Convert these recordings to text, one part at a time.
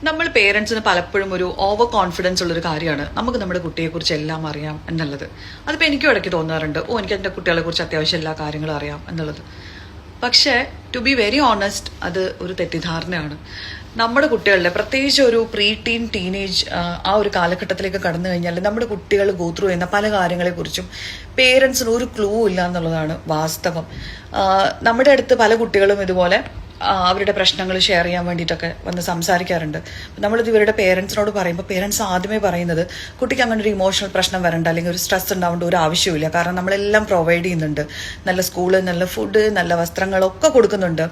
നമ്മൾ പേരൻസിന് പലപ്പോഴും ഒരു ഓവർ കോൺഫിഡൻസ് ഉള്ളൊരു കാര്യമാണ് നമുക്ക് നമ്മുടെ കുട്ടിയെക്കുറിച്ച് എല്ലാം അറിയാം എന്നുള്ളത്. അതിപ്പോൾ എനിക്കും ഇടയ്ക്ക് തോന്നാറുണ്ട്, എനിക്ക് എൻ്റെ കുട്ടികളെ കുറിച്ച് അത്യാവശ്യം എല്ലാ കാര്യങ്ങളും അറിയാം എന്നുള്ളത്. പക്ഷേ ടു ബി വെരി ഓണസ്റ്റ്, അത് ഒരു തെറ്റിദ്ധാരണയാണ്. നമ്മുടെ കുട്ടികളുടെ പ്രത്യേകിച്ച് ഒരു പ്രീ ടീൻ ടീനേജ് ആ ഒരു കാലഘട്ടത്തിലേക്ക് കടന്നു കഴിഞ്ഞാൽ നമ്മുടെ കുട്ടികൾ ഗോ ത്രൂ ചെയ്യുന്ന പല കാര്യങ്ങളെക്കുറിച്ചും പേരൻസിന് ഒരു ക്ലൂ ഇല്ല എന്നുള്ളതാണ് വാസ്തവം. നമ്മുടെ അടുത്ത് പല കുട്ടികളും ഇതുപോലെ അവരുടെ പ്രശ്നങ്ങൾ ഷെയർ ചെയ്യാൻ വേണ്ടിയിട്ടൊക്കെ വന്ന് സംസാരിക്കാറുണ്ട്. നമ്മളിത് ഇവരുടെ പേരൻസിനോട് പറയുമ്പോൾ പേരൻസ് ആദ്യമേ പറയുന്നത് കുട്ടിക്ക് അങ്ങനെ ഒരു ഇമോഷണൽ പ്രശ്നം വരണ്ട, അല്ലെങ്കിൽ ഒരു സ്ട്രെസ് ഉണ്ടാവേണ്ട ഒരു ആവശ്യമില്ല, കാരണം നമ്മളെല്ലാം പ്രൊവൈഡ് ചെയ്യുന്നുണ്ട്. നല്ല സ്കൂള്, നല്ല ഫുഡ്, നല്ല വസ്ത്രങ്ങളൊക്കെ കൊടുക്കുന്നുണ്ട്.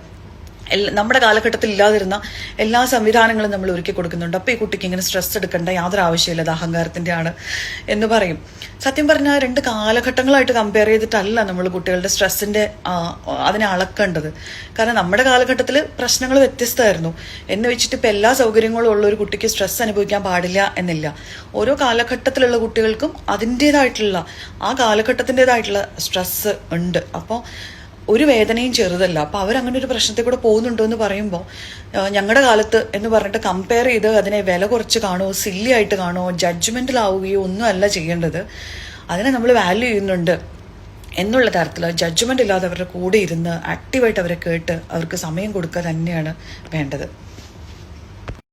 നമ്മുടെ കാലഘട്ടത്തിൽ ഇല്ലാതിരുന്ന എല്ലാ സംവിധാനങ്ങളും നമ്മൾ ഒരുക്കി കൊടുക്കുന്നുണ്ട്. അപ്പോൾ ഈ കുട്ടിക്ക് ഇങ്ങനെ സ്ട്രെസ് എടുക്കേണ്ട യാതൊരു ആവശ്യമില്ല, അത് അഹങ്കാരത്തിൻ്റെ ആണ് എന്ന് പറയും. സത്യം പറഞ്ഞാൽ രണ്ട് കാലഘട്ടങ്ങളായിട്ട് കമ്പയർ ചെയ്തിട്ടല്ല നമ്മൾ കുട്ടികളുടെ സ്ട്രെസ്സിൻ്റെ അതിനെ അളക്കേണ്ടത്. കാരണം നമ്മുടെ കാലഘട്ടത്തിൽ പ്രശ്നങ്ങൾ വ്യത്യസ്തമായിരുന്നു എന്ന് വെച്ചിട്ട് ഇപ്പം എല്ലാ സൗകര്യങ്ങളും ഉള്ള ഒരു കുട്ടിക്ക് സ്ട്രെസ് അനുഭവിക്കാൻ പാടില്ല എന്നില്ല. ഓരോ കാലഘട്ടത്തിലുള്ള കുട്ടികൾക്കും അതിൻ്റേതായിട്ടുള്ള ആ കാലഘട്ടത്തിൻ്റെതായിട്ടുള്ള സ്ട്രെസ് ഉണ്ട്. അപ്പോൾ ഒരു വേദനയും ചെറുതല്ല. അപ്പോൾ അവരങ്ങനെ ഒരു പ്രശ്നത്തിൽ കൂടെ പോകുന്നുണ്ടോ എന്ന് പറയുമ്പോൾ ഞങ്ങളുടെ കാലത്ത് എന്ന് പറഞ്ഞിട്ട് കമ്പയർ ചെയ്ത് അതിനെ വില കുറച്ച് കാണുമോ, സില്ലി ആയിട്ട് കാണുമോ, ജഡ്ജ്മെൻറ്റിലാവുകയോ ഒന്നും അല്ല ചെയ്യേണ്ടത്. അതിനെ നമ്മൾ വാല്യൂ ചെയ്യുന്നുണ്ട് എന്നുള്ള തരത്തിൽ ജഡ്ജ്മെൻ്റ് ഇല്ലാതെ അവരുടെ കൂടെ ഇരുന്ന് ആക്റ്റീവായിട്ട് അവരെ കേട്ട് അവർക്ക് സമയം കൊടുക്കുക തന്നെയാണ് വേണ്ടത്.